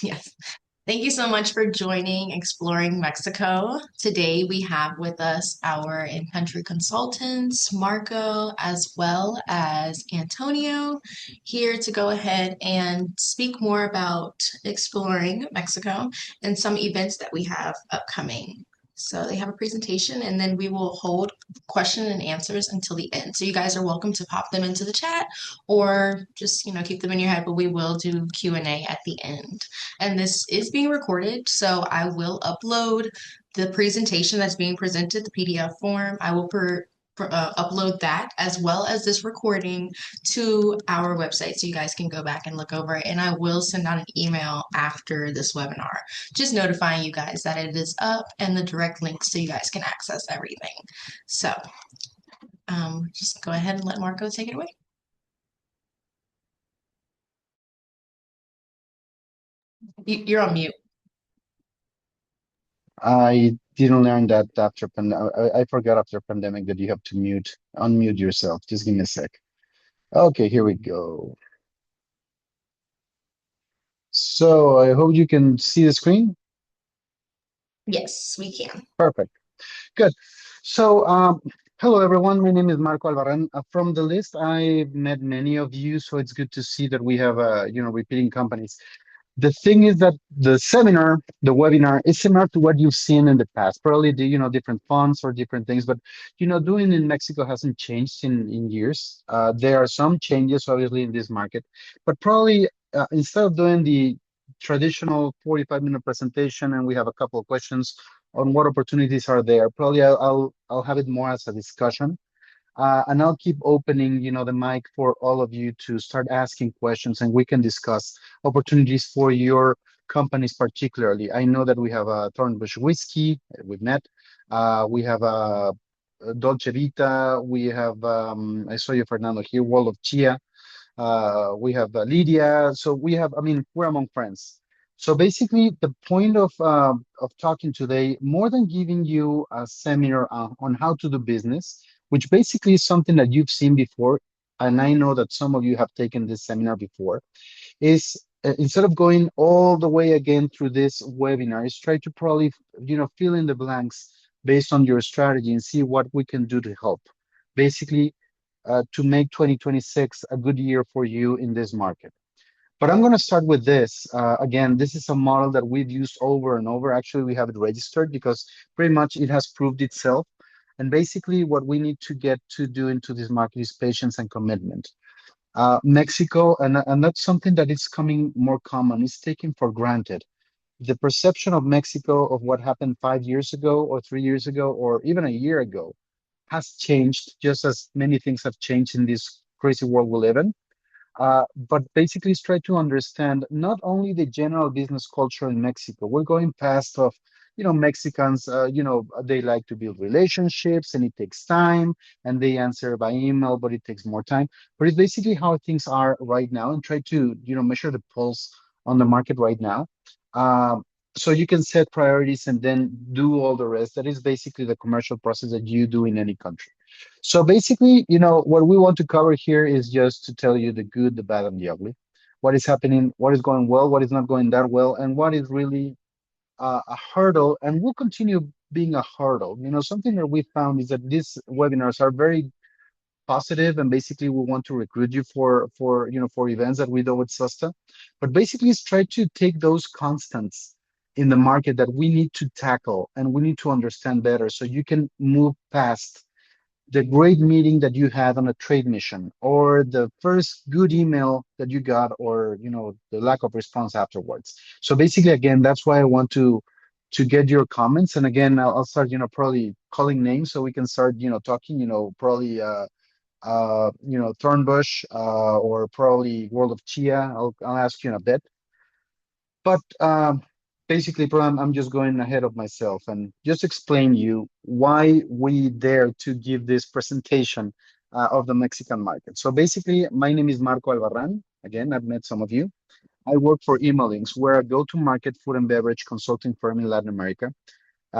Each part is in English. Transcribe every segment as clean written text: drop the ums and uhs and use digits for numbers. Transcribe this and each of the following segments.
Yes. Thank you so much for joining Exploring Mexico. Today we have with us our in-country consultants, Marco, as well as Antonio, here to go ahead and speak more about exploring Mexico and some events that we have upcoming. So they have a presentation and then we will hold question and answers until the end. So you guys are welcome to pop them into the chat or just, keep them in your head, but we will do Q&A at the end. And this is being recorded, so I will upload the presentation that's being presented, the PDF form. I will upload that as well as this recording to our website so you guys can go back and look over it. And I will send out an email after this webinar, just notifying you guys that it is up and the direct links so you guys can access everything. So just go ahead and let Marco take it away. You're on mute. I didn't learn that after I forgot after pandemic that you have to unmute yourself. Just give me a sec. Okay, here we go. So I hope you can see the screen. Yes, we can. Perfect. Good. So, hello everyone. My name is Marco Albarran. From the list, I've met many of you, so it's good to see that we have, repeating companies. The thing is that the webinar is similar to what you've seen in the past. Probably different fonts or different things, but doing in Mexico hasn't changed in years. There are some changes obviously in this market, but probably instead of doing the traditional 45-minute presentation and we have a couple of questions on what opportunities are there, probably I'll have it more as a discussion. And I'll keep opening, the mic for all of you to start asking questions and we can discuss opportunities for your companies particularly. I know that we have a Thornbush Whiskey, we've met. We have a Dolce Vita. We have, I saw you, Fernando, here, World of Chia. We have Lydia. So we have, we're among friends. So basically, the point of talking today, more than giving you a seminar on how to do business, which basically is something that you've seen before, and I know that some of you have taken this seminar before, is instead of going all the way again through this webinar, is try to probably, fill in the blanks based on your strategy and see what we can do to help. Basically, to make 2026 a good year for you in this market. But I'm going to start with this. Again, this is a model that we've used over and over. Actually, we have it registered because pretty much it has proved itself. And basically, what we need to get to do into this market is patience and commitment. Mexico, and that's something that is coming more common, is taken for granted. The perception of Mexico of what happened 5 years ago or 3 years ago or even a year ago has changed, just as many things have changed in this crazy world we live in. But basically, it's try to understand not only the general business culture in Mexico. We're going past of, Mexicans, they like to build relationships and it takes time and they answer by email, but it takes more time. But it's basically how things are right now and try to, measure the pulse on the market right now. So you can set priorities and then do all the rest. That is basically the commercial process that you do in any country. So basically, what we want to cover here is just to tell you the good, the bad, and the ugly. What is happening, what is going well, what is not going that well, and what is really a hurdle and will continue being a hurdle. Something that we found is that these webinars are very positive, and basically we want to recruit you for events that we do with SOSTA. But basically, it's try to take those constants in the market that we need to tackle and we need to understand better so you can move past the great meeting that you had on a trade mission or the first good email that you got or the lack of response afterwards. So basically, again, that's why I want to get your comments. And again, I'll start probably calling names so we can start talking, probably Thornbush or probably World of Chia. I'll ask you in a bit. But basically, I'm just going ahead of myself and just explain you why we dare to give this presentation of the Mexican market. So basically, my name is Marco Albarran. Again, I've met some of you. I work for Emalinks. We're a go-to-market food and beverage consulting firm in Latin America.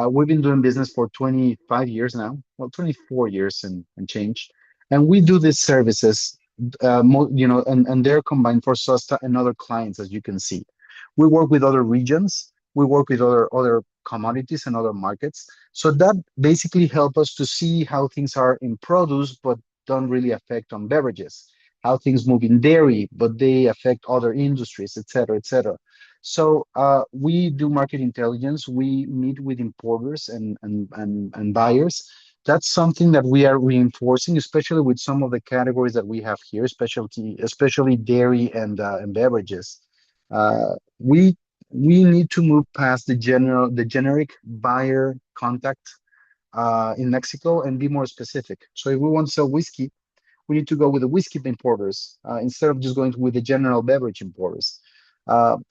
We've been doing business for 25 years now, well, 24 years and change. And we do these services, and they're combined for SOSTA and other clients, as you can see. We work with other regions. We work with other commodities and other markets. So that basically help us to see how things are in produce, but don't really affect on beverages. How things move in dairy, but they affect other industries, et cetera, et cetera. So we do market intelligence. We meet with importers and buyers. That's something that we are reinforcing, especially with some of the categories that we have here, especially dairy and beverages. We need to move past the generic buyer contact in Mexico and be more specific. So if we want to sell whiskey, we need to go with the whiskey importers instead of just going with the general beverage importers.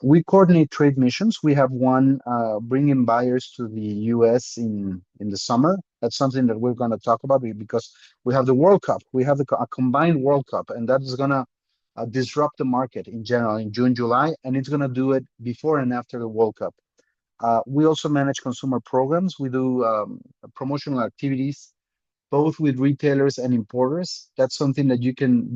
We coordinate trade missions. We have one bringing buyers to the U.S. in the summer. That's something that we're going to talk about because we have the World Cup. We have a combined World Cup, and that is going to disrupt the market in general in June, July, and it's going to do it before and after the World Cup. We also manage consumer programs. We do promotional activities both with retailers and importers. That's something that you can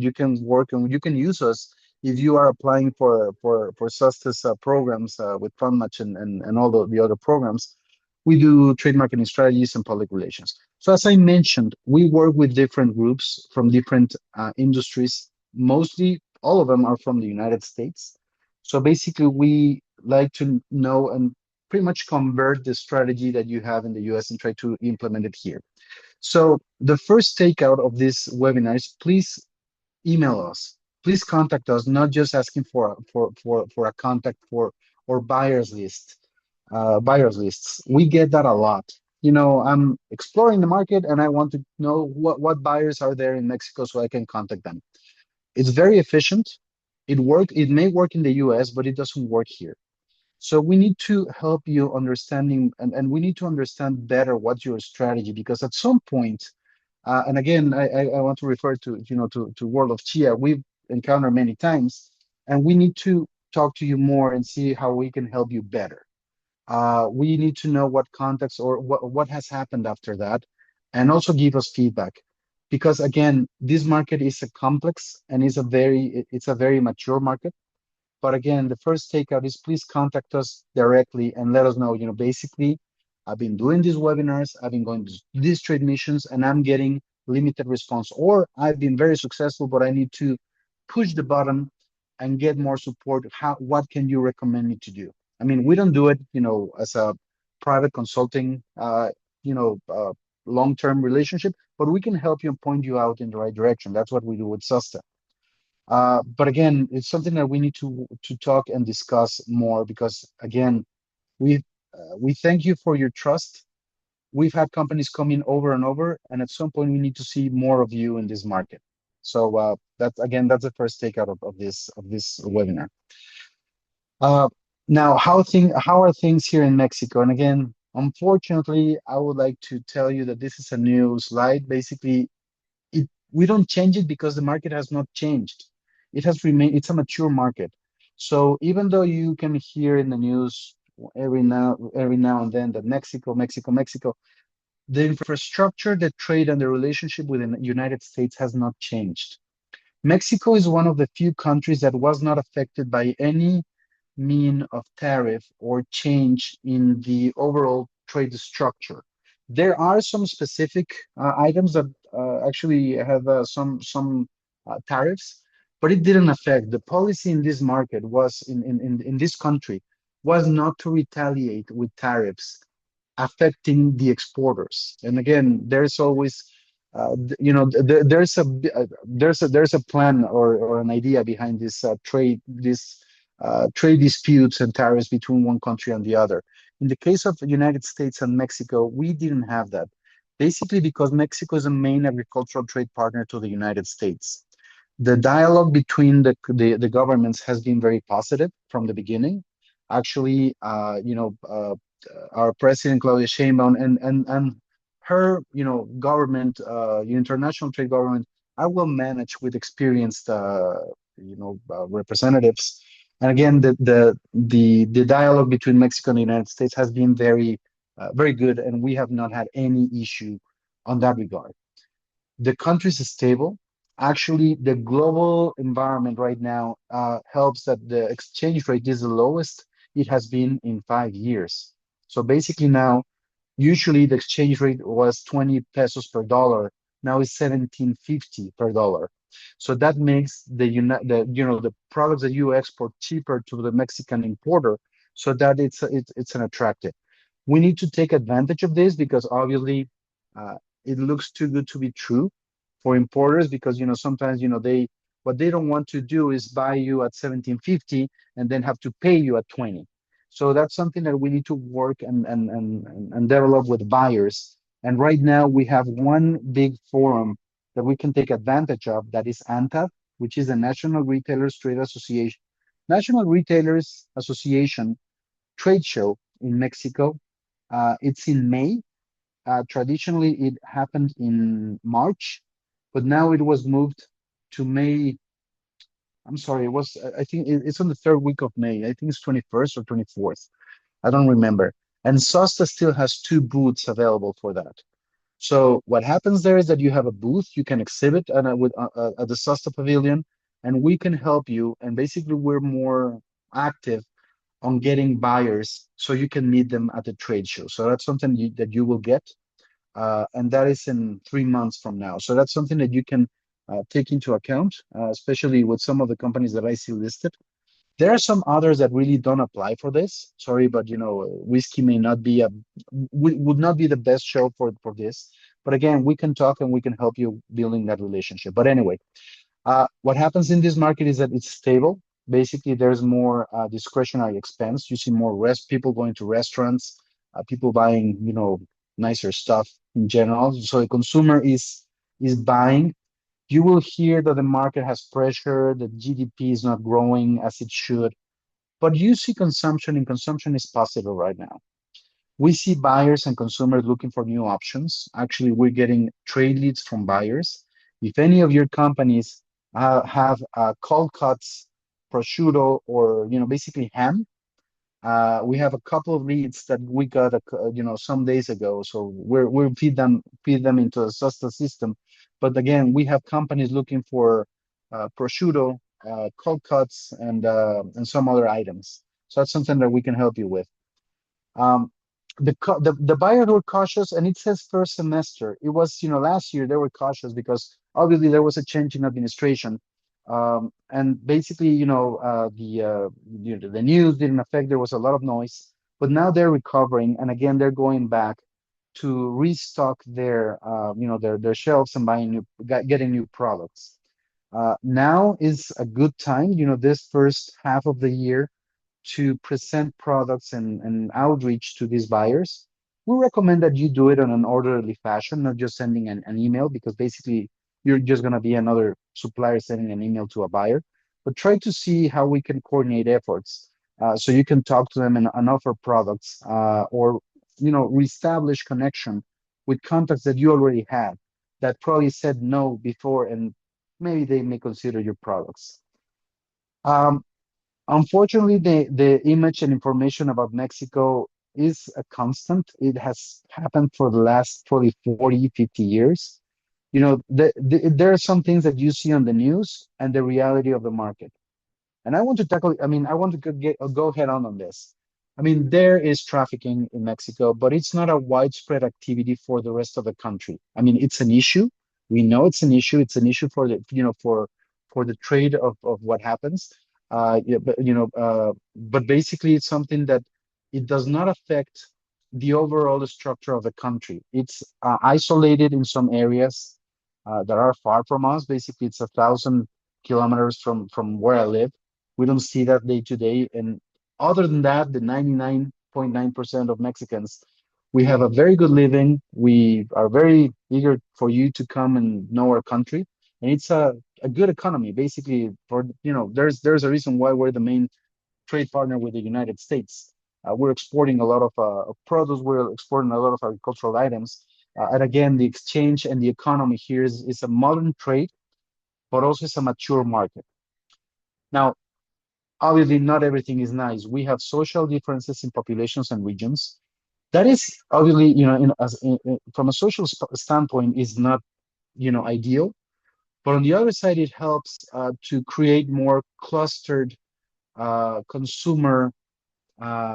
work and you can use us if you are applying for Sustas programs with FundMatch and all the other programs. We do trade marketing strategies and public relations. So as I mentioned, we work with different groups from different industries. Mostly all of them are from the United States. So basically, we like to know and pretty much convert the strategy that you have in the US and try to implement it here. So the first takeout of this webinar is please email us. Please contact us, not just asking for a contact for or buyers lists. We get that a lot. I'm exploring the market and I want to know what buyers are there in Mexico so I can contact them. It's very efficient. It may work in the US, but it doesn't work here. So we need to help you understanding and we need to understand better what's your strategy because at some point, and again, I want to refer to World of Chia. We've encountered many times, and we need to talk to you more and see how we can help you better. We need to know what context or what has happened after that, and also give us feedback. Because again, this market is a complex and it's a very mature market. But again, the first takeout is please contact us directly and let us know, basically, I've been doing these webinars, I've been going to these trade missions, and I'm getting limited response. Or I've been very successful, but I need to push the button and get more support. What can you recommend me to do? I mean, we don't do it, as a private consulting, long-term relationship, but we can help you and point you out in the right direction. That's what we do with Susta. But again, it's something that we need to talk and discuss more because again, we we thank you for your trust. We've had companies come in over and over, and at some point we need to see more of you in this market. So that's the first takeout of this webinar. Uh, Now, how are things here in Mexico? And again, unfortunately, I would like to tell you that this is a new slide. Basically, we don't change it because the market has not changed. It has remained, it's a mature market. So even though you can hear in the news every now and then that Mexico, the infrastructure, the trade, and the relationship with the United States has not changed. Mexico is one of the few countries that was not affected by any mean of tariff or change in the overall trade structure. There are some specific items that actually have some tariffs, but it didn't affect. The policy in this market was in this country was not to retaliate with tariffs affecting the exporters. And again, there's always there's a plan or an idea behind this trade disputes and tariffs between one country and the other. In the case of the United States and Mexico, we didn't have that. Basically, because Mexico is a main agricultural trade partner to the United States. The dialogue between the governments has been very positive from the beginning. Actually, our president Claudia Sheinbaum and her, government, international trade government, are well managed with experienced, representatives. And again, the dialogue between Mexico and the United States has been very good, and we have not had any issue on that regard. The country is stable. Actually, the global environment right now helps that the exchange rate is the lowest it has been in 5 years. So basically now, usually the exchange rate was 20 pesos per dollar. Now it's 17.50 per dollar. So that makes the products that you export cheaper to the Mexican importer, so that it's an attractive. We need to take advantage of this because obviously uh, it looks too good to be true for importers because sometimes they what they don't want to do is buy you at 17.50 and then have to pay you at 20. So that's something that we need to work and develop with buyers. And right now we have one big forum that we can take advantage of, that is ANTAD, which is the National Retailers Trade Association, National Retailers Association trade show in Mexico. It's in May. Traditionally, it happened in March, but now it was moved to May. I'm sorry, it was, I think it's on the third week of May. I think it's 21st or 24th. I don't remember. And Sosta still has two booths available for that. So what happens there is that you have a booth you can exhibit at the Sosta Pavilion, and we can help you. And basically, we're more active on getting buyers so you can meet them at the trade show. So that's something that you will get, and that is in 3 months from now. So that's something that you can take into account, especially with some of the companies that I see listed. There are some others that really don't apply for this. Sorry, but whiskey may not be would not be the best show for this. But again, we can talk and we can help you building that relationship. But anyway, what happens in this market is that it's stable. Basically, there's more discretionary expense. You see more rest people going to restaurants, people buying, nicer stuff in general. So the consumer is buying. You will hear that the market has pressure, that GDP is not growing as it should, but you see consumption, and consumption is positive right now. We see buyers and consumers looking for new options. Actually, we're getting trade leads from buyers. If any of your companies have cold cuts, prosciutto, or basically ham, we have a couple of leads that we got, some days ago. So we're feed them into a SUSTA system. But again, we have companies looking for prosciutto, cold cuts, and some other items. So that's something that we can help you with. Um, the buyers were cautious, and it says first semester. It was, last year they were cautious because obviously there was a change in administration, and basically, the news didn't affect. There was a lot of noise, but now they're recovering, and again they're going back to restock their shelves and getting new products. Now is a good time, this first half of the year to present products and outreach to these buyers. We recommend that you do it in an orderly fashion, not just sending an email, because basically you're just going to be another supplier sending an email to a buyer. But try to see how we can coordinate efforts so you can talk to them and offer products, or reestablish connection with contacts that you already have that probably said no before, and maybe they may consider your products. Um, Unfortunately, the image and information about Mexico is a constant. It has happened for the last probably 40, 50 years. There are some things that you see on the news and the reality of the market. And I want to go head on this. I mean, there is trafficking in Mexico, but it's not a widespread activity for the rest of the country. I mean, it's an issue. We know it's an issue. It's an issue for the trade of what happens. Yeah, but basically, it's something that it does not affect the overall structure of the country. It's isolated in some areas that are far from us. Basically, it's 1,000 kilometers from where I live. We don't see that day to day. And other than that, the 99.9% of Mexicans, we have a very good living. We are very eager for you to come and know our country. And it's a good economy. Basically, there's a reason why we're the main trade partner with the United States. We're exporting a lot of produce. We're exporting a lot of agricultural items. And again, the exchange and the economy here is a modern trade, but also it's a mature market. Now, obviously, not everything is nice. We have social differences in populations and regions. That is obviously, from a social standpoint, is not, ideal. But on the other side, it helps to create more clustered consumer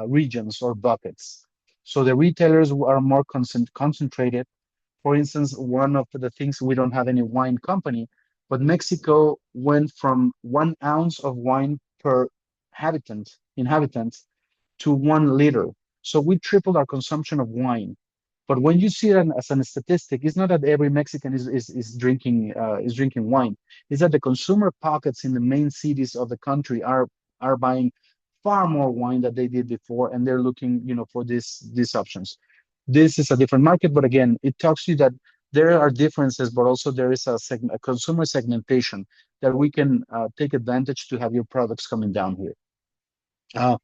regions or buckets. So the retailers are more concentrated. For instance, one of the things, we don't have any wine company, but Mexico went from 1 ounce of wine per inhabitant to 1 liter. So we tripled our consumption of wine. But when you see it as a statistic, it's not that every Mexican is drinking wine. It's that the consumer pockets in the main cities of the country are buying far more wine than they did before, and they're looking, for these options. This is a different market, but again, it talks to you that there are differences, but also there is a consumer segmentation that we can take advantage to have your products coming down here. Uh,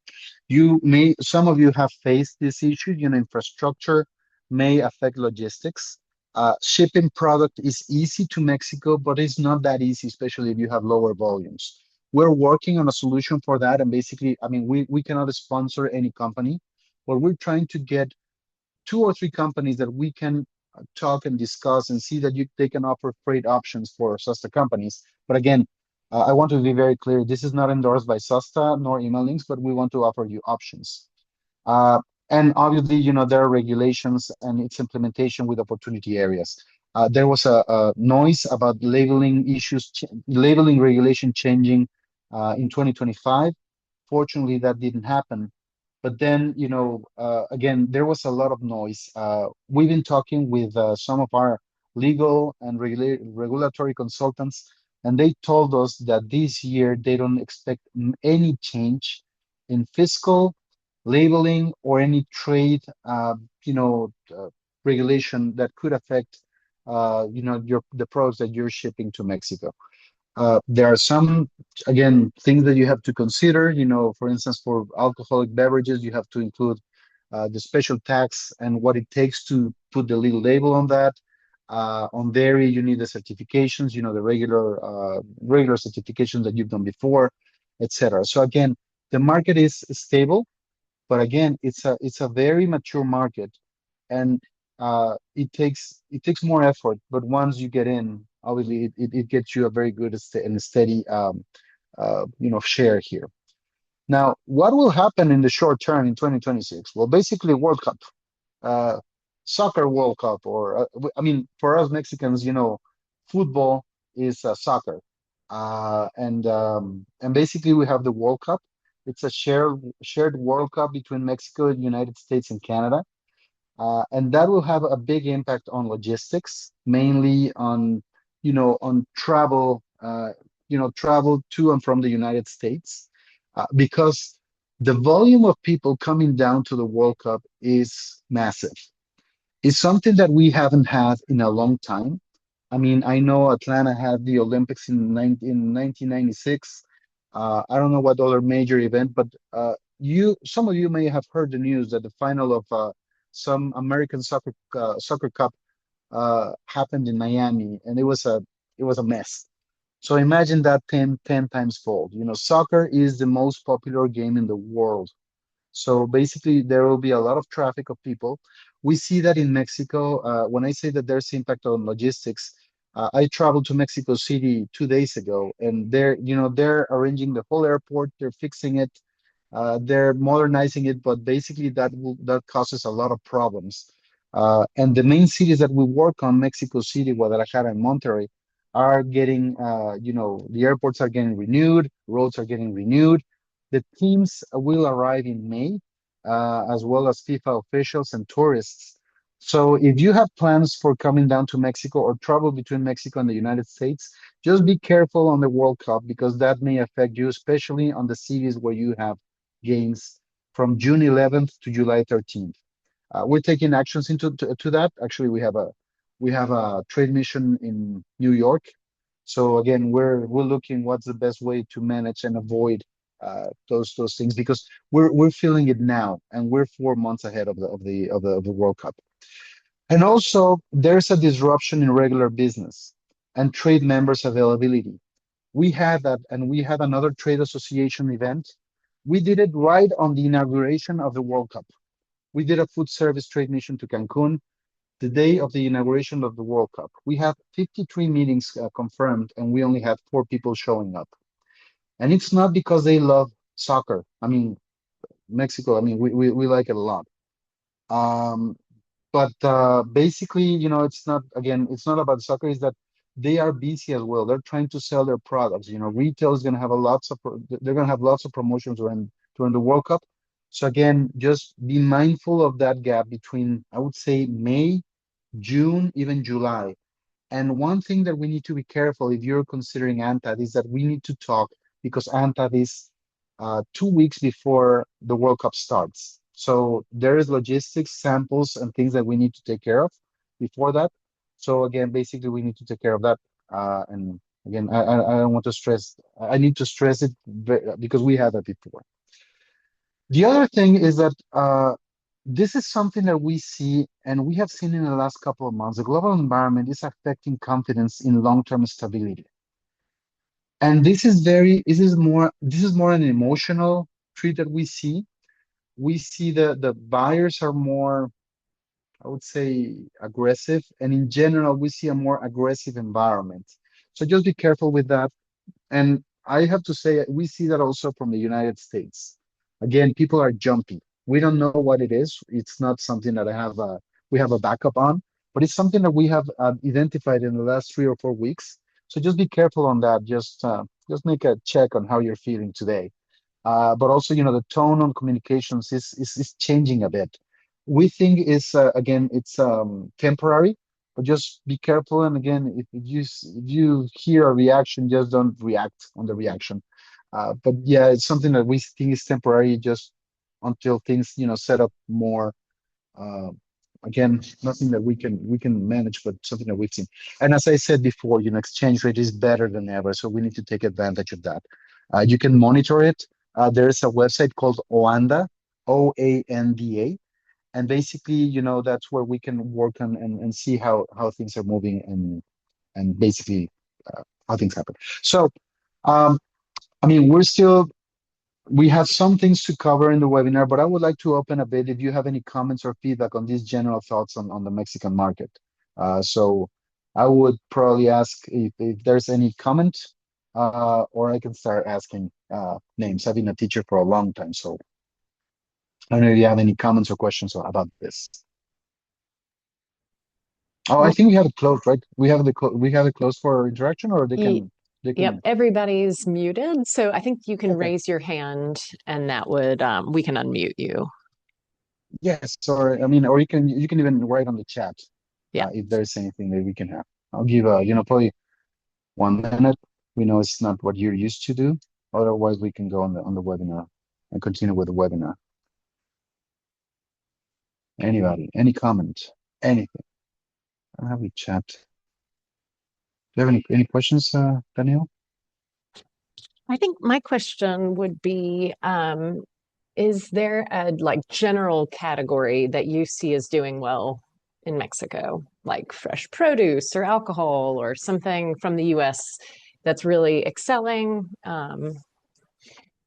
some of you have faced this issue. Infrastructure may affect logistics. Shipping product is easy to Mexico, but it's not that easy, especially if you have lower volumes. We're working on a solution for that. And basically, I mean, we cannot sponsor any company, but we're trying to get 2 or 3 companies that we can talk and discuss and see that they can offer freight options for SASTA companies. But again, I want to be very clear. This is not endorsed by SASTA nor email links, but we want to offer you options. Uh, and obviously, there are regulations and its implementation with opportunity areas. There was a noise about labeling issues, labeling regulation changing in 2025. Fortunately, that didn't happen. But then, again, there was a lot of noise. We've been talking with some of our legal and regulatory consultants, and they told us that this year they don't expect any change in fiscal labeling or any trade, regulation that could affect, the products that you're shipping to Mexico. There are some, again, things that you have to consider. For instance, for alcoholic beverages, you have to include the special tax and what it takes to put the legal label on that. On dairy, you need the certifications, the regular certifications that you've done before, etc. So again, the market is stable, but again, it's a very mature market, and it takes more effort. But once you get in, obviously, it gets you a very good and steady share here. Now, what will happen in the short term in 2026? Well, basically, World Cup, uh, soccer World Cup, or I mean, for us Mexicans, football is soccer, and basically we have the World Cup. It's a shared World Cup between Mexico, United States, and Canada. And that will have a big impact on logistics, mainly on travel, travel to and from the United States, because the volume of people coming down to the World Cup is massive. It's something that we haven't had in a long time. I mean, I know Atlanta had the Olympics in 1996. I don't know what other major event, but some of you may have heard the news that the final of some American soccer cup happened in Miami, and it was a mess. So imagine that ten times fold. Soccer is the most popular game in the world. So basically, there will be a lot of traffic of people. We see that in Mexico. When I say that there's impact on logistics, I traveled to Mexico City 2 days ago, and they're arranging the whole airport. They're fixing it. They're modernizing it, but basically that causes a lot of problems. And the main cities that we work on, Mexico City, Guadalajara, and Monterrey, are getting, the airports are getting renewed, roads are getting renewed. The teams will arrive in May, as well as FIFA officials and tourists. So if you have plans for coming down to Mexico or travel between Mexico and the United States, just be careful on the World Cup because that may affect you, especially on the cities where you have games from June 11th to July 13th. We're taking actions to that. Actually, we have a trade mission in New York. So again, we're looking what's the best way to manage and avoid those things because we're feeling it now, and we're 4 months ahead of the World Cup. And also, there's a disruption in regular business and trade members availability. We had that, and we had another trade association event. We did it right on the inauguration of the World Cup. We did a food service trade mission to Cancun the day of the inauguration of the World Cup. We had 53 meetings confirmed, and we only had 4 people showing up. And it's not because they love soccer. I mean, Mexico, I mean, we like it a lot. Um, but basically, it's not, again, it's not about soccer, is that they are busy as well. They're trying to sell their products. Retail is going to have they're going to have lots of promotions during the World Cup. So again, just be mindful of that gap between, I would say, May, June, even July. And one thing that we need to be careful if you're considering ANTAD is that we need to talk, because ANTAD is 2 weeks before the World Cup starts. So there is logistics, samples, and things that we need to take care of before that. So again, basically, we need to take care of that. And again, I don't want to stress. I need to stress it because we had that before. The other thing is that this is something that we see and we have seen in the last couple of months. The global environment is affecting confidence in long-term stability. And this is more an emotional trait that we see. We see the buyers are more, I would say, aggressive, and in general, we see a more aggressive environment. So just be careful with that. And I have to say, we see that also from the United States. Again, people are jumpy. We don't know what it is. It's not something that we have a backup on, but it's something that we have identified in the last 3 or 4 weeks. So just be careful on that. Just make a check on how you're feeling today. But also, the tone on communications is changing a bit. We think is again it's temporary, but just be careful. And again, if you hear a reaction, just don't react on the reaction. But yeah, it's something that we think is temporary, just until things set up more. Uh, Again, nothing that we can manage, but something that we've seen. And as I said before, exchange rate is better than ever, so we need to take advantage of that. You can monitor it. There is a website called Oanda, OANDA, and basically, that's where we can work on and see how things are moving, and basically how things happen. So, um, I mean, we have some things to cover in the webinar, but I would like to open a bit if you have any comments or feedback on these general thoughts on the Mexican market. So I would probably ask if there's any comment, or I can start asking names. I've been a teacher for a long time, so I don't know if you have any comments or questions about this. Oh, I Well, think we have it closed, right? We have it closed for interaction, or y- they yep, can. everybody's muted. So I think you can Okay. raise your hand and that would we can unmute you. Yes, or I mean, or you can even write on the chat Yeah. if there's anything that we can have. I'll give probably 1 minute. We know it's not what you're used to do. Otherwise, we can go on the webinar and continue with the webinar. Anybody, any comment, anything? I don't have any chat. Do you have any questions, Daniel? I think my question would be, is there a like general category that you see as doing well in Mexico, like fresh produce or alcohol or something from the US that's really excelling? Hmm.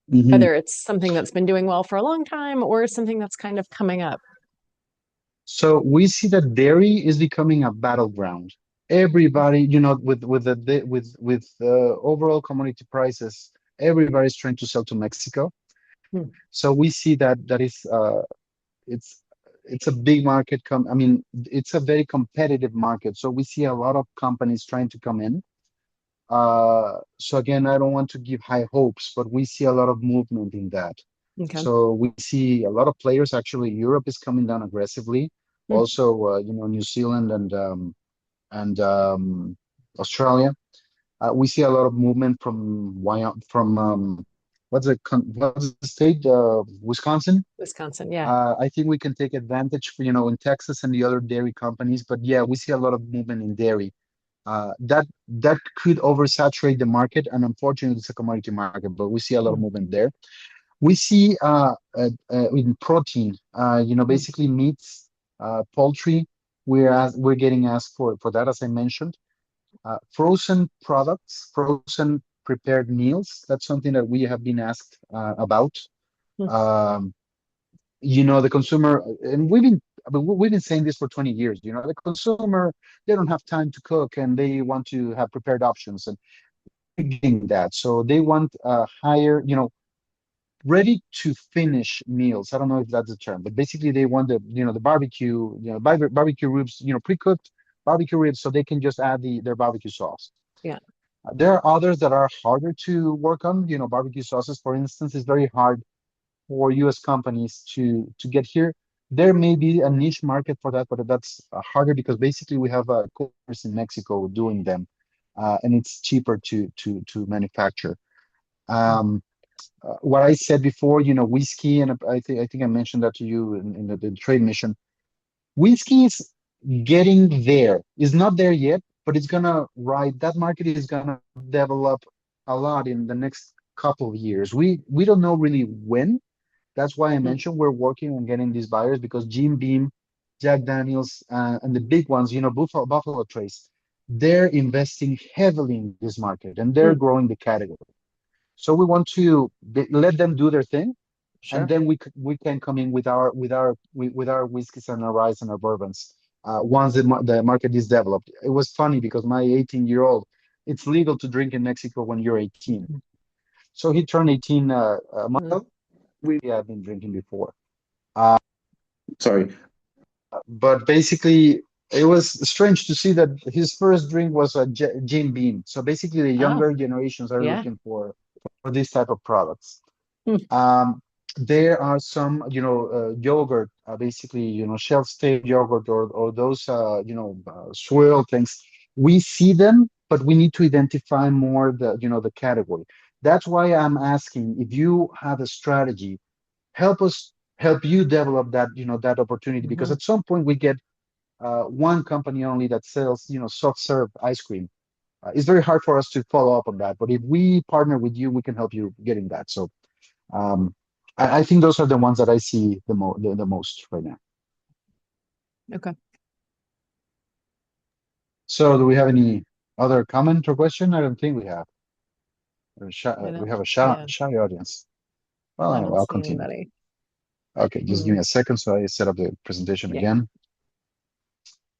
Whether it's something that's been doing well for a long time or something that's kind of coming up. So we see that dairy is becoming a battleground. Everybody, with overall commodity prices, everybody's trying to sell to Mexico. Hmm. So we see that is it's it's a big market. I mean, it's a very competitive market. So we see a lot of companies trying to come in. So again, I don't want to give high hopes, but we see a lot of movement in that. Okay. So we see a lot of players. Actually, Europe is coming down aggressively. Hmm. Also, New Zealand and Australia. We see a lot of movement from what's the state? Wisconsin. Wisconsin, yeah. I think we can take advantage, in Texas and the other dairy companies. But yeah, we see a lot of movement in dairy. That could oversaturate the market, and unfortunately, it's a commodity market. But we see a lot of Hmm. movement there. We see in protein, Hmm. basically meats, poultry. We're getting asked for that, as I mentioned. Frozen products, frozen prepared meals. That's something that we have been asked about. Hmm. Um, the consumer, and we've been saying this for 20 years. The consumer, they don't have time to cook, and they want to have prepared options, and we're getting that. So they want higher. ready to finish meals. I don't know if that's the term, but basically they want the barbecue, barbecue ribs, pre-cooked barbecue ribs, so they can just add their barbecue sauce. Yeah. There are others that are harder to work on. Barbecue sauces, for instance, is very hard for U.S. companies to get here. There may be a niche market for that, but that's harder because basically we have cookers in Mexico doing them, and it's cheaper to manufacture. Um, what I said before, whiskey, and I think I mentioned that to you in the trade mission. Whiskey is getting there. It's not there yet, but it's gonna ride. That market is gonna develop a lot in the next couple of years. We don't know really when. That's why I Mm. mentioned we're working on getting these buyers because Jim Beam, Jack Daniels, and the big ones, Buffalo Trace, they're investing heavily in this market and they're Mm. growing the category. So we want to let them do their thing, and Sure. then we can come in with our whiskeys and our rye and our bourbons once the market is developed. It was funny because my 18-year-old, it's legal to drink in Mexico when you're 18. So he turned 18 a month Mm. ago. We have been drinking before. Uh, Sorry, but basically it was strange to see that his first drink was a Jim Beam. So basically, the Oh, younger generations are yeah. looking for these type of products. Mm. Um, there are some, yogurt, basically, shelf-stable yogurt or those, swirl things. We see them, but we need to identify more the category. That's why I'm asking if you have a strategy, help us help you develop that opportunity because Mhm. at some point we get one company only that sells, soft serve ice cream. It's very hard for us to follow up on that, but if we partner with you, we can help you getting that. So um, I think those are the ones that I see the most right now. Okay. So do we have any other comment or question? I don't think we have. I We don't, have a yeah, shy audience. Well, I anyway, don't I'll see continue. anybody. Okay, just give Hmm. me a second so I set up the presentation Yeah. again.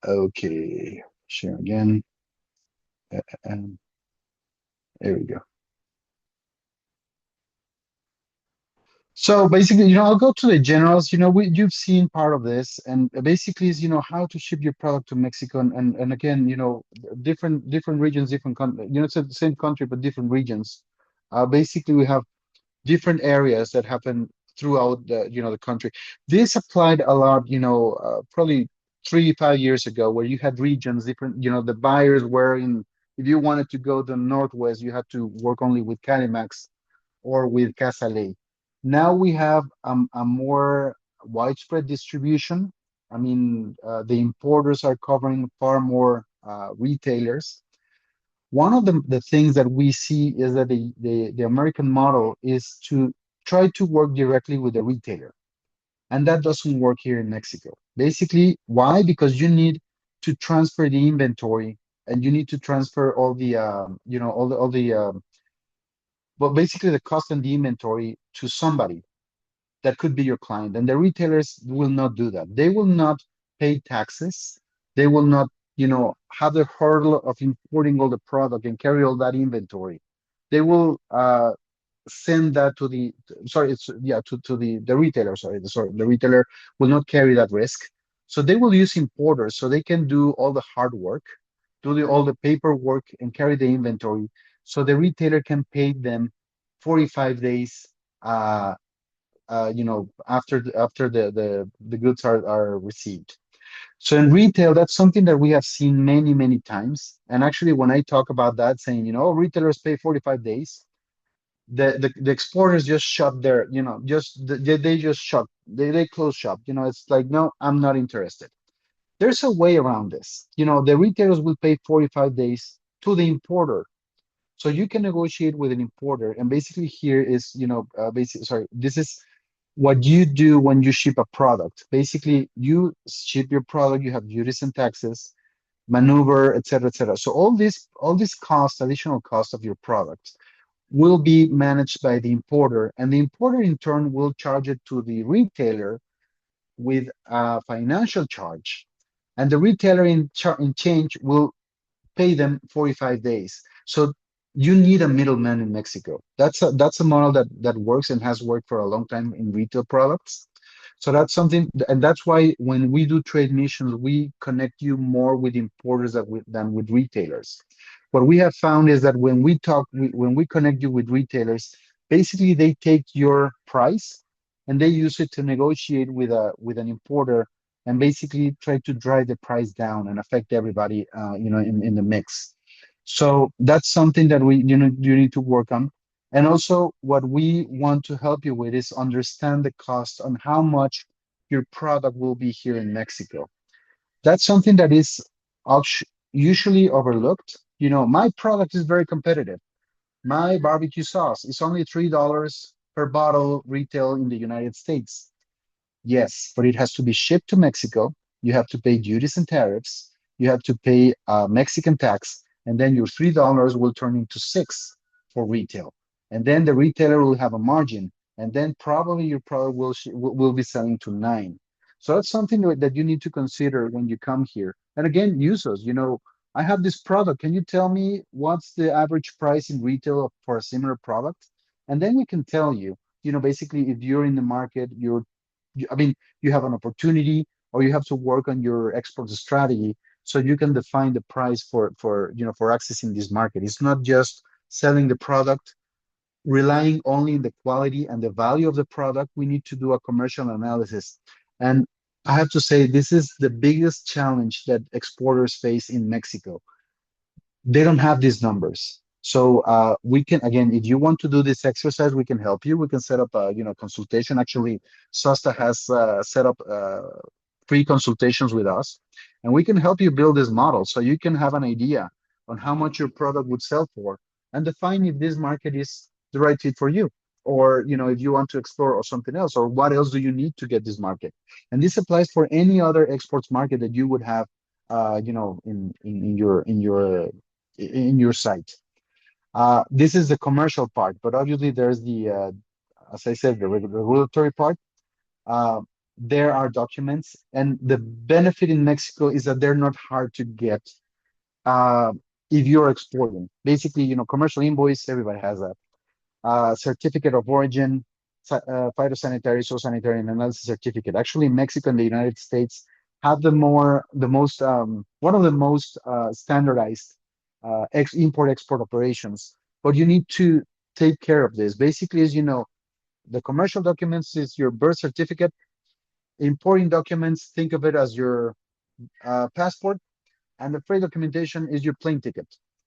Okay, share again. And there we go. So basically, I'll go to the generals. You've seen part of this, and basically is how to ship your product to Mexico, and again, different regions, different country. It's the same country but different regions. Basically, we have different areas that happen throughout the country. This applied a lot, probably 3 5 years ago, where you had regions different. The buyers were in. If you wanted to go to the Northwest, you had to work only with Calimax or with Casale. Now we have a more widespread distribution. I mean, the importers are covering far more retailers. One of the things that we see is that the American model is to try to work directly with the retailer. And that doesn't work here in Mexico. Basically, why? Because you need to transfer the inventory and you need to transfer all the, well, basically the cost and the inventory to somebody that could be your client. And the retailers will not do that. They will not pay taxes. They will not, have the hurdle of importing all the product and carry all that inventory. They will send that to the sorry, it's yeah, to the retailer. Sorry, the retailer will not carry that risk. So they will use importers so they can do all the hard work, do all the paperwork and carry the inventory. So the retailer can pay them 45 days after the goods are received. So in retail, that's something that we have seen many, many times. And actually, when I talk about that, saying, retailers pay 45 days, the exporters just shut their, they just shut, they close shop. It's like, no, I'm not interested. There's a way around this. The retailers will pay 45 days to the importer. So you can negotiate with an importer. And basically here is, sorry, this is what you do when you ship a product. Basically, you ship your product, you have duties and taxes, maneuver, et cetera, et cetera. So all this cost, additional cost of your product will be managed by the importer, and the importer in turn will charge it to the retailer with a financial charge, and the retailer in change will pay them 45 days. So you need a middleman in Mexico. That's a model that works and has worked for a long time in retail products. So that's something, and that's why when we do trade missions, we connect you more with importers than with retailers. What we have found is that when we connect you with retailers, basically they take your price and they use it to negotiate with an importer and basically try to drive the price down and affect everybody, in the mix. So that's something that you need to work on. And also what we want to help you with is understand the cost on how much your product will be here in Mexico. That's something that is usually overlooked. My product is very competitive. My barbecue sauce is only $3 per bottle retail in the United States. Yes, but it has to be shipped to Mexico. You have to pay duties and tariffs. You have to pay Mexican tax, and then your $3 will turn into six for retail. And then the retailer will have a margin, and then probably your product will be selling to nine. So that's something that you need to consider when you come here. And again, use us. I have this product. Can you tell me what's the average price in retail for a similar product? And then we can tell you. Basically, if you're in the market, I mean, you have an opportunity or you have to work on your export strategy so you can define the price for accessing this market. It's not just selling the product, relying only on the quality and the value of the product. We need to do a commercial analysis. And I have to say, this is the biggest challenge that exporters face in Mexico. They don't have these numbers. So we can, again, if you want to do this exercise, we can help you. We can set up a consultation. Actually, SASTA has set up free consultations with us, and we can help you build this model so you can have an idea on how much your product would sell for and define if this market is the right fit for you, or if you want to explore or something else, or what else do you need to get this market. And this applies for any other exports market that you would have in your site. This is the commercial part, but obviously there's as I said, the regulatory part. Uh, there are documents, and the benefit in Mexico is that they're not hard to get uh, if you're exporting. Basically, commercial invoice, everybody has that. Certificate of origin, phytosanitary, soil sanitary, and analysis certificate. Actually, Mexico and the United States have one of the most standardized import-export operations. But you need to take care of this. Basically, as you know, the commercial documents is your birth certificate. Importing documents, think of it as your passport, and the freight documentation is your plane ticket.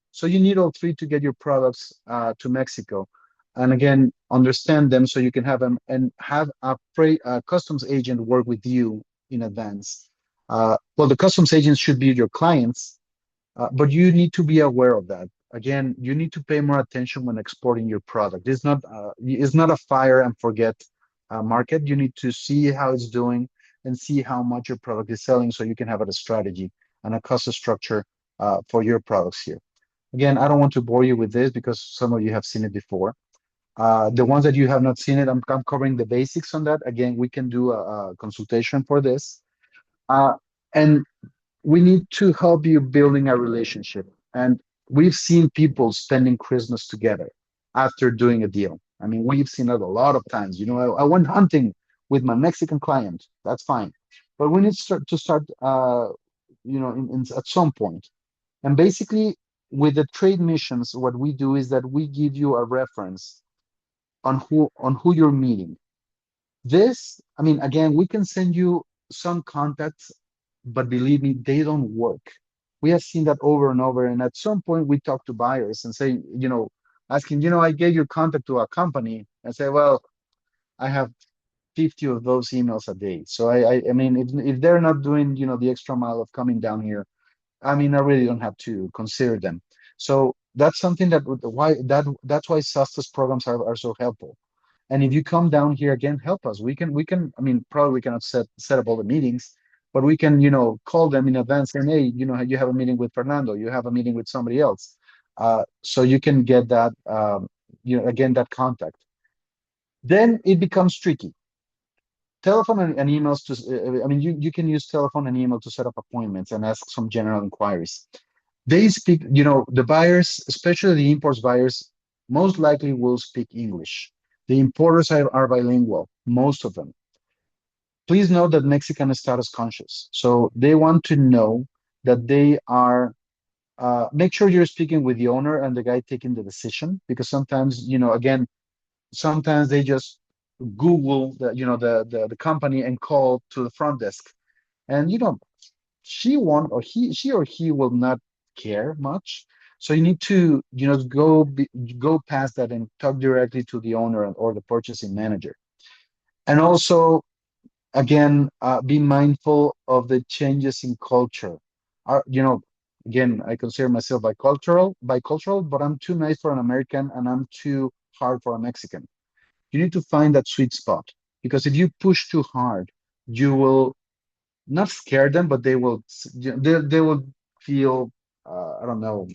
So you need all three to get your products to Mexico. And again, understand them so you can have them and have a customs agent work with you in advance. Well, the customs agents should be your clients, but you need to be aware of that. Again, you need to pay more attention when exporting your product. It's not a fire and forget market. You need to see how it's doing and see how much your product is selling so you can have a strategy and a cost structure for your products here. Again, I don't want to bore you with this because some of you have seen it before. The ones that you have not seen it, I'm covering the basics on that. Again, we can do a consultation for this. And we need to help you building a relationship. And we've seen people spending Christmas together after doing a deal. I mean, we've seen it a lot of times. I went hunting with my Mexican client. That's fine. But we need to start at some point. And basically, with the trade missions, what we do is that we give you a reference on who you're meeting. This, I mean, again, we can send you some contacts, but believe me, they don't work. We have seen that over and over. And at some point, we talk to buyers and say, asking, I gave your contact to a company and say, well, I have 50 of those emails a day. So I mean, if they're not doing, the extra mile of coming down here, I mean, I really don't have to consider them. So that's something that's why SASTA's programs are so helpful. And if you come down here again, help us. I mean, probably we cannot set up all the meetings, but we can, call them in advance and, hey, you have a meeting with Fernando, you have a meeting with somebody else. So you can get that, again, that contact. Then it becomes tricky. Telephone and emails I mean, you can use telephone and email to set up appointments and ask some general inquiries. They speak, the buyers, especially the imports buyers, most likely will speak English. The importers are bilingual, most of them. Please note that Mexican is status conscious. So they want to know that they are, make sure you're speaking with the owner and the guy taking the decision, because sometimes, again, sometimes they just Google the company and call to the front desk. And she or he will not care much. So you need to, go past that and talk directly to the owner or the purchasing manager. And also, again, be mindful of the changes in culture. Again, I consider myself bicultural, but I'm too nice for an American and I'm too hard for a Mexican. You need to find that sweet spot, because if you push too hard, you will not scare them, but they will feel, I don't know,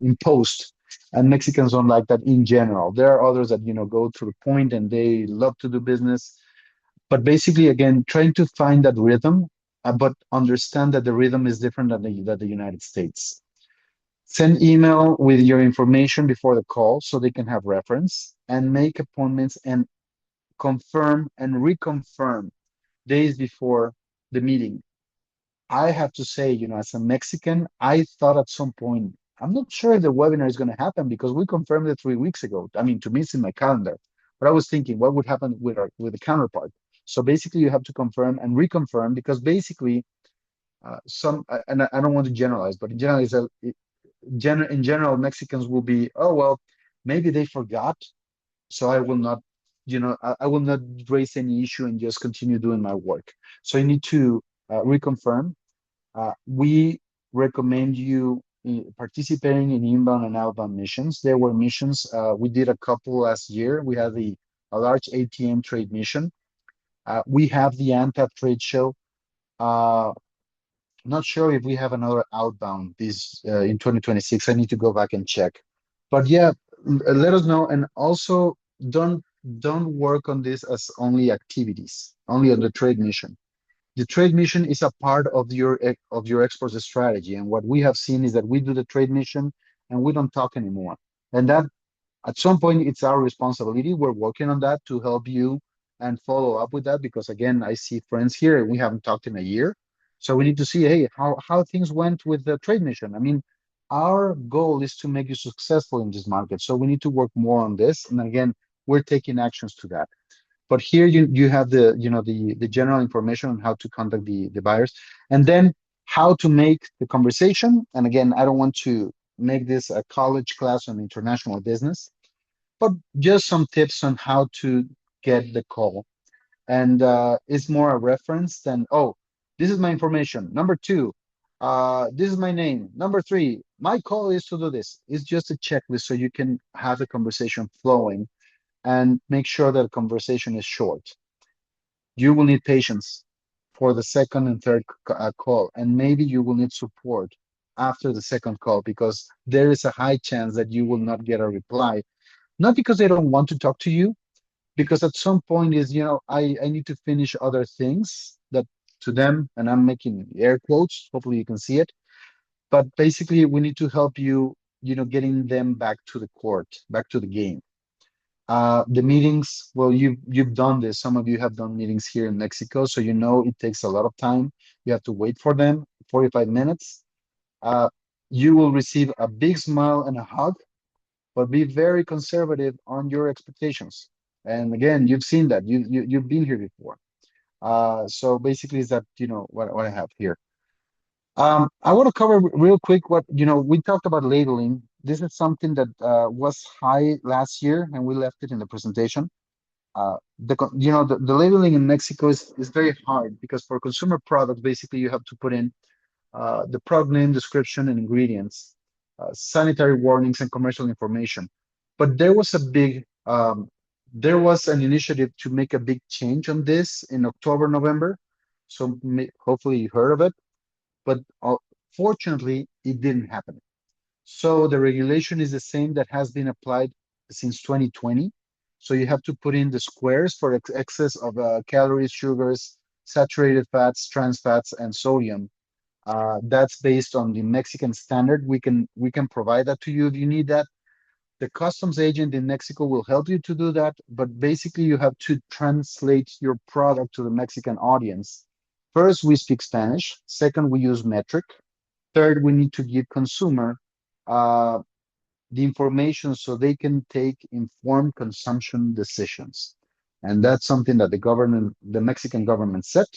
imposed. And Mexicans don't like that in general. There are others that go to the point and they love to do business. But basically, again, trying to find that rhythm, but understand that the rhythm is different than the United States. Send email with your information before the call so they can have reference, and make appointments and confirm and reconfirm days before the meeting. I have to say, as a Mexican, I thought at some point, I'm not sure if the webinar is going to happen because we confirmed it 3 weeks ago. I mean, to me, it's in my calendar. But I was thinking, what would happen with the counterpart? So basically, you have to confirm and reconfirm, because basically, and I don't want to generalize, but in general, in general, Mexicans will be, oh well, maybe they forgot, so I will not, I will not raise any issue and just continue doing my work. So you need to reconfirm. We recommend you participating in inbound and outbound missions. There were missions. We did a couple last year. We had a large ATM trade mission. We have the ANTAD trade show. Uh, Not sure if we have another outbound this in 2026. I need to go back and check. But yeah, let us know. And also, don't don't work on this as only activities, only on the trade mission. The trade mission is a part of your export strategy. And what we have seen is that we do the trade mission and we don't talk anymore. And that, at some point, it's our responsibility. We're working on that to help you and follow up with that, because again, I see friends here and we haven't talked in a year. So we need to see, hey, how things went with the trade mission. I mean, our goal is to make you successful in this market. So we need to work more on this. And again, we're taking actions to that. But here you have the general information on how to contact the buyers, and then how to make the conversation. And again, I don't want to make this a college class on international business, but just some tips on how to get the call. And it's more a reference than, oh, this is my information. Number two, this is my name. Number three, my call is to do this. It's just a checklist so you can have the conversation flowing and make sure that the conversation is short. You will need patience for the second and third call, and maybe you will need support after the second call, because there is a high chance that you will not get a reply. Not because they don't want to talk to you, because at some point is, I need to finish other things that to them, and I'm making air quotes, hopefully you can see it. But basically, we need to help you, getting them back to the court, back to the game. The meetings, well, you've done this. Some of you have done meetings here in Mexico, so you know it takes a lot of time. You have to wait for them, 45 minutes. Uh, you will receive a big smile and a hug, but be very conservative on your expectations. And again, you've seen that. You've been here before. So basically, is that what I have here. I want to cover real quick what we talked about labeling. This is something that was high last year, and we left it in the presentation. The labeling in Mexico is very hard, because for consumer products, basically you have to put in the product name, description, and ingredients, sanitary warnings, and commercial information. But there was an initiative to make a big change on this in October, November. So hopefully you heard of it, but fortunately it didn't happen. So the regulation is the same that has been applied since 2020. So you have to put in the squares for excess of calories, sugars, saturated fats, trans fats, and sodium. That's based on the Mexican standard. We can provide that to you if you need that. The customs agent in Mexico will help you to do that, but basically you have to translate your product to the Mexican audience. First, we speak Spanish. Second, we use metric. Third, we need to give consumer uh, the information so they can take informed consumption decisions. And that's something that the Mexican government set.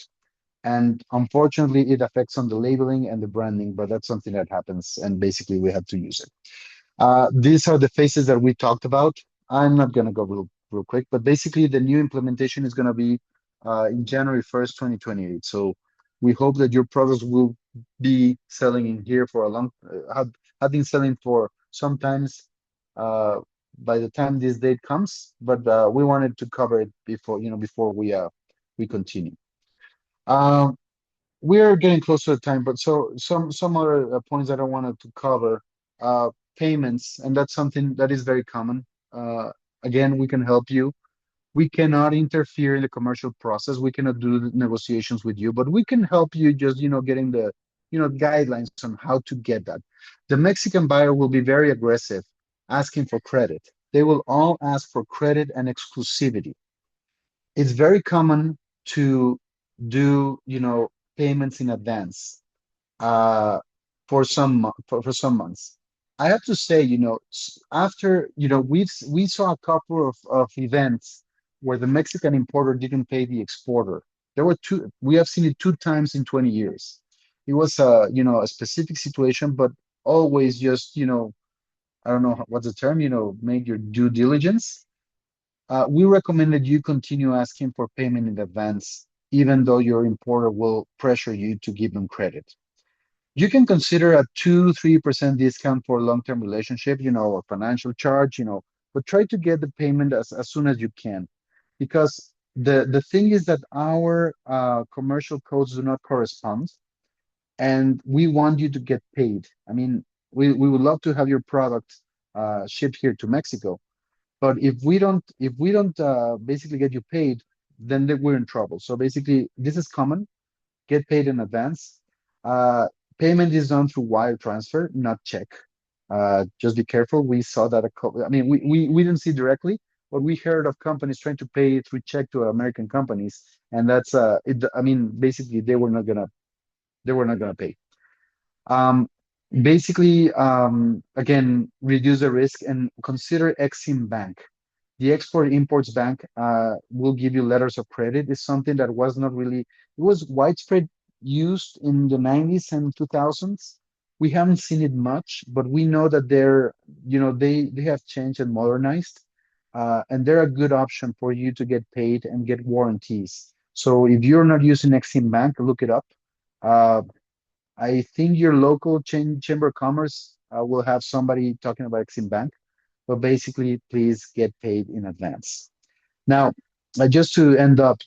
And unfortunately, it affects on the labeling and the branding, but that's something that happens, and basically we have to use it. These are the phases that we talked about. I'm not going to go real quick, but basically the new implementation is going to be in January 1st, 2028. So we hope that your products will be selling in here for a long, have been selling for sometimes uh, by the time this date comes, but we wanted to cover it before, before we continue. Um, we're getting closer to time, but so some other points that I wanted to cover. Uh, Payments, and that's something that is very common. Uh, Again, we can help you. We cannot interfere in the commercial process. We cannot do the negotiations with you, but we can help you just, getting the, guidelines on how to get that. The Mexican buyer will be very aggressive, asking for credit. They will all ask for credit and exclusivity. It's very common to do, payments in advance uh, for some months. I have to say, after we saw a couple of events where the Mexican importer didn't pay the exporter. There were two. We have seen it two times in 20 years. It was a specific situation, but always just I don't know what's the term. Make your due diligence. We recommend that you continue asking for payment in advance, even though your importer will pressure you to give them credit. You can consider a 2-3% discount for a long-term relationship, or financial charge, but try to get the payment as soon as you can. Because the thing is that our commercial codes do not correspond, and we want you to get paid. I mean, we would love to have your product shipped here to Mexico, but if we don't basically get you paid, then we're in trouble. So basically, this is common. Get paid in advance. Uh, Payment is done through wire transfer, not check. Just be careful. We saw that I mean, we didn't see directly, but we heard of companies trying to pay through check to American companies, and that's it. I mean, basically, they were not gonna pay. Um, Basically, again, reduce the risk and consider Exim Bank. The Export Imports Bank will give you letters of credit. It's something that was not really, it was widespread used in the 90s and 2000s. We haven't seen it much, but we know that they have changed and modernized, and they're a good option for you to get paid and get warranties. So if you're not using Exim Bank, look it up. Uh, I think your local chamber of commerce will have somebody talking about Exim Bank, but basically, please get paid in advance. Now, just to end up,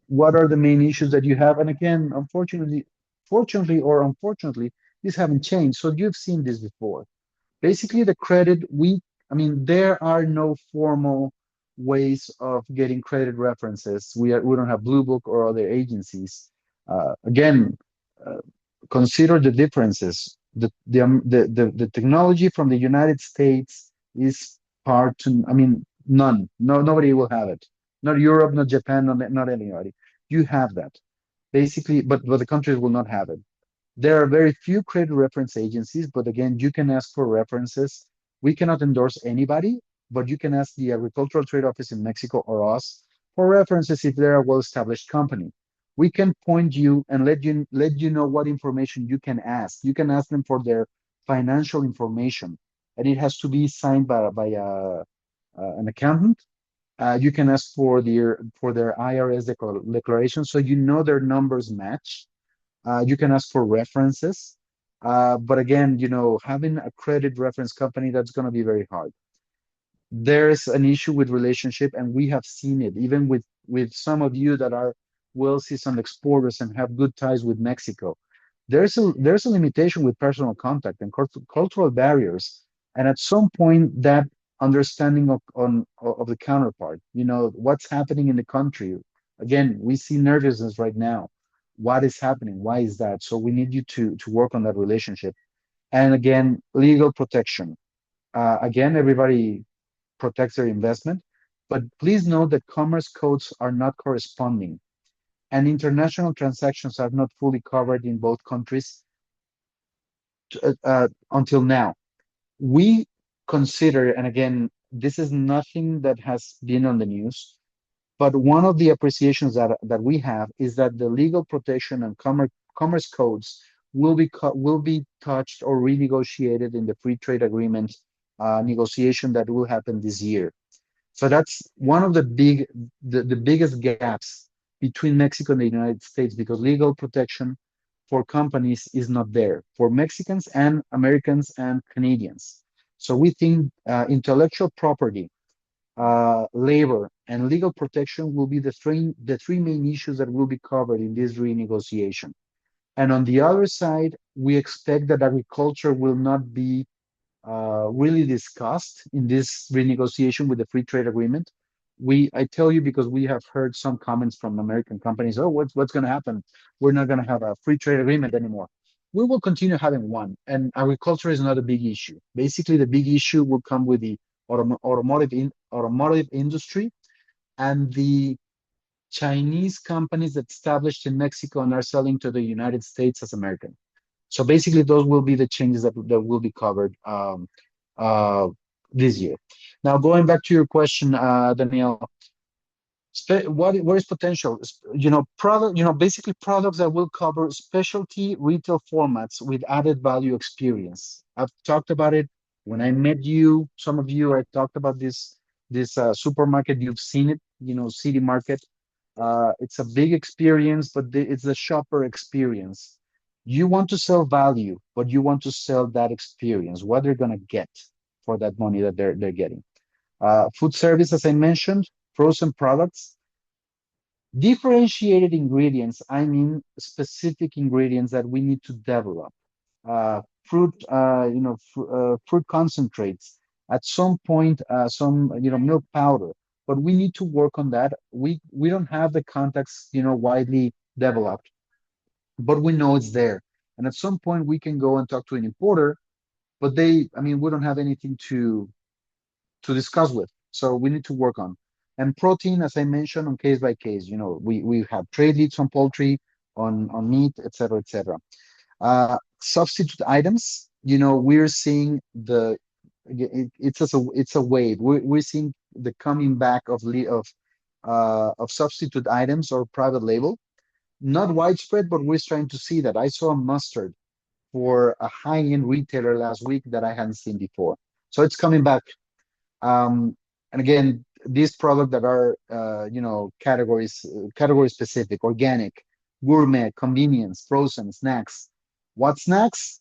what are the main issues that you have? And again, fortunately or unfortunately, these haven't changed. So you've seen this before. Basically, the credit, I mean, there are no formal ways of getting credit references. We don't have Blue Book or other agencies. Again, uh, consider the differences. The technology from the United States is part to, I mean, none. No, nobody will have it. Not Europe, not Japan, not anybody. You have that. Basically, but the countries will not have it. There are very few credit reference agencies, but again, you can ask for references. We cannot endorse anybody, but you can ask the Agricultural Trade Office in Mexico or us for references if they're a well-established company. We can point you and let you know what information you can ask. You can ask them for their financial information, and it has to be signed by an accountant. You can ask for their IRS declaration, so you know their numbers match. You can ask for references. But again, having a credit reference company, that's going to be very hard. There's an issue with relationship, and we have seen it even with some of you that are well-seasoned exporters and have good ties with Mexico. There's a limitation with personal contact and cultural barriers, and at some point that understanding of the counterpart, what's happening in the country. Again, we see nervousness right now. what is happening? Why is that? So we need you to work on that relationship. And again, legal protection. Again, everybody protects their investment, but please note that commerce codes are not corresponding, and international transactions are not fully covered in both countries until now. We consider, and again, this is nothing that has been on the news, but one of the appreciations that we have is that the legal protection and commerce codes will be touched or renegotiated in the free trade agreement negotiation that will happen this year. So that's one of the biggest gaps between Mexico and the United States, because legal protection for companies is not there for Mexicans and Americans and Canadians. So we think intellectual property, labor, and legal protection will be the three main issues that will be covered in this renegotiation. And on the other side, we expect that agriculture will not be really discussed in this renegotiation with the free trade agreement. I tell you because we have heard some comments from American companies. Oh, what's going to happen? We're not going to have a free trade agreement anymore. We will continue having one, and agriculture is not a big issue. Basically, the big issue will come with the automotive industry and the Chinese companies that established in Mexico and are selling to the United States as American. So basically, those will be the changes that will be covered uh, this year. Now, going back to your question, Danielle, what is potential? Basically products that will cover specialty retail formats with added value experience. I've talked about it when I met you. Some of you, I talked about this supermarket. You've seen it, City Market. It's a big experience, but it's a shopper experience. You want to sell value, but you want to sell that experience, what they're gonna get for that money that they're getting. Food service, as I mentioned, frozen products, differentiated ingredients. I mean, specific ingredients that we need to develop. Fruit concentrates. At some point, some milk powder. But we need to work on that. We don't have the contacts, widely developed, but we know it's there. And at some point, we can go and talk to an importer, but we don't have anything to discuss with. So we need to work on. And protein, as I mentioned, on case by case. We have trade leads on poultry, on meat, et cetera, et cetera. Substitute items, we're seeing it's a wave. We're seeing the coming back of substitute items or private label. Not widespread, but we're starting to see that. I saw mustard for a high-end retailer last week that I hadn't seen before. So it's coming back. And again, these products that are, category specific, organic, gourmet, convenience, frozen, snacks. What snacks?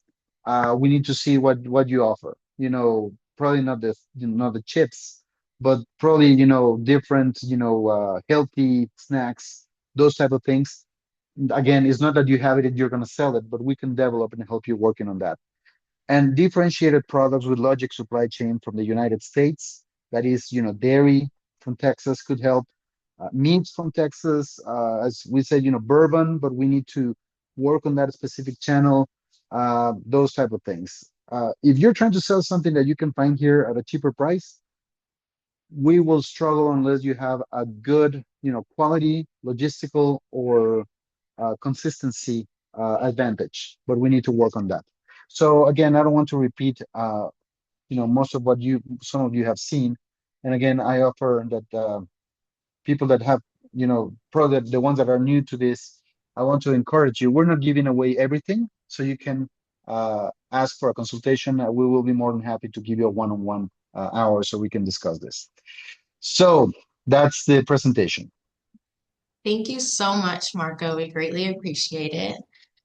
We need to see what you offer. Probably not the chips, but probably, different, healthy snacks, those type of things. Again, it's not that you have it and you're going to sell it, but we can develop and help you working on that. And differentiated products with logic supply chain from the United States. That is, dairy from Texas could help. Meats from Texas, as we said, bourbon, but we need to work on that specific channel. Those type of things. If you're trying to sell something that you can find here at a cheaper price, we will struggle unless you have a good, quality, logistical, or consistency advantage. But we need to work on that. So again, I don't want to repeat, most of what some of you have seen. And again, I offer that people that have, probably the ones that are new to this, I want to encourage you. We're not giving away everything, so you can ask for a consultation. We will be more than happy to give you a one-on-one hour so we can discuss this. So that's the presentation. Thank you so much, Marco. We greatly appreciate it.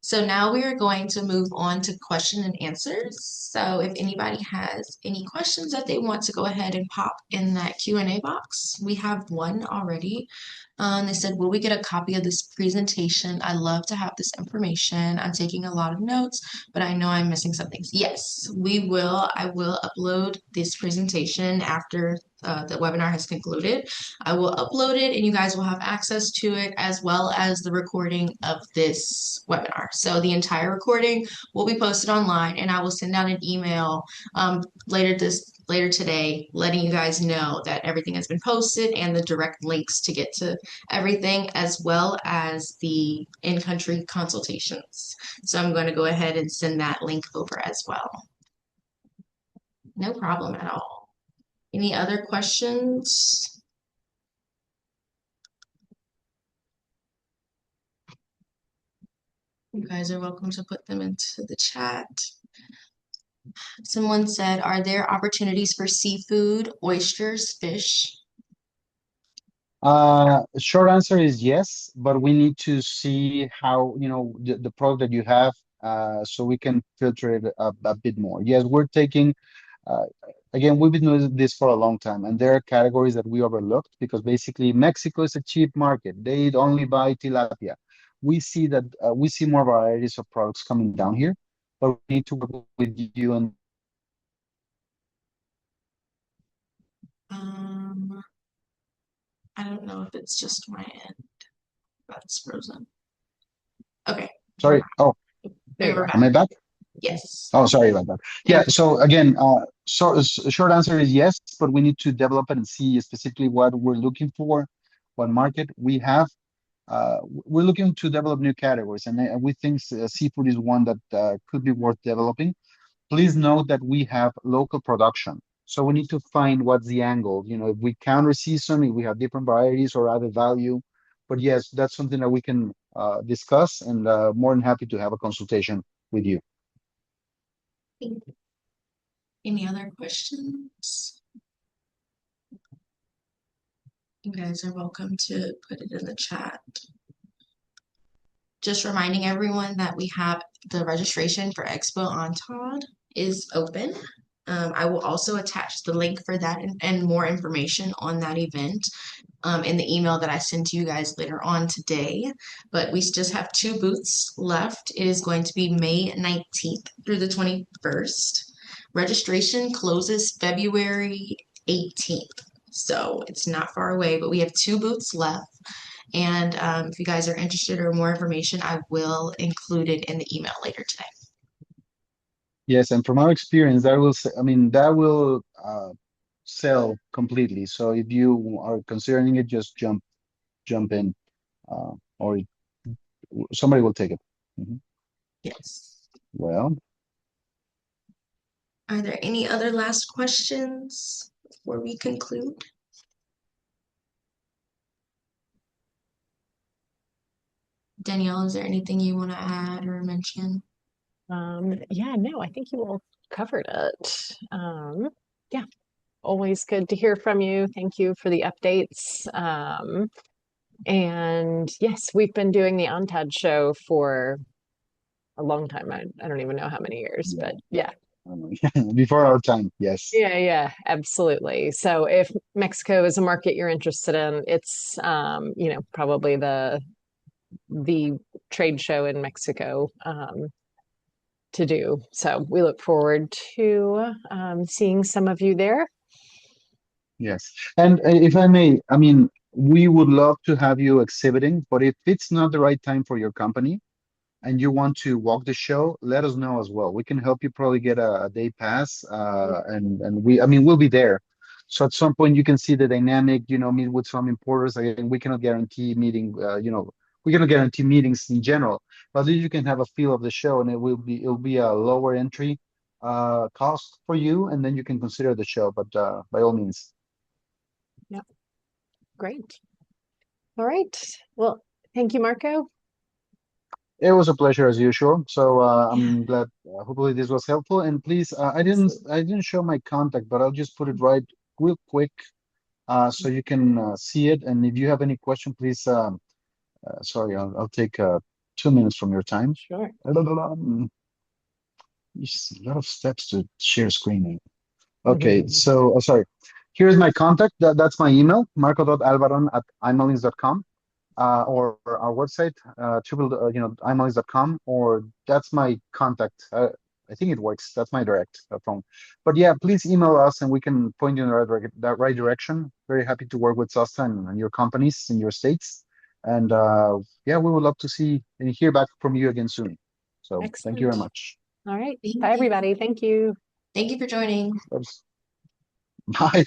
So now we are going to move on to question and answers. So if anybody has any questions that they want to go ahead and pop in that Q&A box, we have one already. They said, will we get a copy of this presentation? I love to have this information. I'm taking a lot of notes, but I know I'm missing some things. Yes, we will. I will upload this presentation after the webinar has concluded. I will upload it and you guys will have access to it as well as the recording of this webinar. So the entire recording will be posted online and I will send out an email later today, letting you guys know that everything has been posted and the direct links to get to everything, as well as the in-country consultations. So I'm going to go ahead and send that link over as well. No problem at all. Any other questions? You guys are welcome to put them into the chat. Someone said, are there opportunities for seafood, oysters, fish? Short answer is yes, but we need to see how, the product that you have, so we can filter it a bit more. Yes, we're taking, uh, again, we've been doing this for a long time, and there are categories that we overlooked because basically Mexico is a cheap market. They only buy tilapia. We see that we see more varieties of products coming down here, but we need to work with you and I don't know if it's just my end that's frozen. Okay. sorry. Oh, There you are. am I back? Yes. Oh, sorry about that. Yeah, so again, short answer is yes, but we need to develop it and see specifically what we're looking for, what market we have. We're looking to develop new categories, and we think seafood is one that could be worth developing. Please note that we have local production, so we need to find what's the angle. If we counter season, if we have different varieties or added value. But yes, that's something that we can discuss, and more than happy to have a consultation with you. Any other questions? You guys are welcome to put it in the chat. Just reminding everyone that we have the registration for Expo Ontad is open. I will also attach the link for that and more information on that event in the email that I send to you guys later on today. But we just have 2 booths left. It is going to be May 19th through the 21st. Registration closes February 18th. So it's not far away, but we have 2 booths left. And if you guys are interested or more information, I will include it in the email later today. Yes, and from our experience, that will sell completely. So if you are considering it, just jump in, or somebody will take it. Mhm. Yes. Well, Are there any other last questions before we conclude? Danielle, is there anything you want to add or mention? Yeah, no, I think you all covered it. Yeah, always good to hear from you. Thank you for the updates. And yes, we've been doing the Ontad show for a long time. I don't even know how many years, but yeah. before our time, yes. Yeah, absolutely. So if Mexico is a market you're interested in, it's probably the trade show in Mexico to do. So we look forward to seeing some of you there. Yes. And if I may, I mean, we would love to have you exhibiting, but if it's not the right time for your company and you want to walk the show, let us know as well. We can help you probably get a day pass, and we'll be there. So at some point you can see the dynamic, meet with some importers. Again, we cannot guarantee we cannot guarantee meetings in general, but at least you can have a feel of the show, and it'll be a lower entry cost for you, and then you can consider the show. But by all means. Yep. Great. All right. Well, thank you, Marco. It was a pleasure as usual. So I'm glad. Hopefully this was helpful. And please, I didn't show my contact, but I'll just put it right real quick, so you can see it. And if you have any question, please. Sorry, I'll take 2 minutes from your time. Sure. It's a lot of steps to share screen. Okay, so sorry. Here's my contact. That's my email, marco.alvaron@imalins.com, or our website, imalins.com, or that's my contact. I think it works. That's my direct phone. But yeah, please email us and we can point you in that right direction. Very happy to work with SASTA and your companies in your states. And yeah, we would love to see and hear back from you again soon. So thank you very Excellent. much. All right. Thank Bye, you. everybody. Thank you. Thank you for joining. Bye.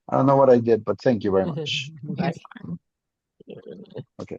I don't know what I did, but thank you very much. You're Bye. fine. Okay.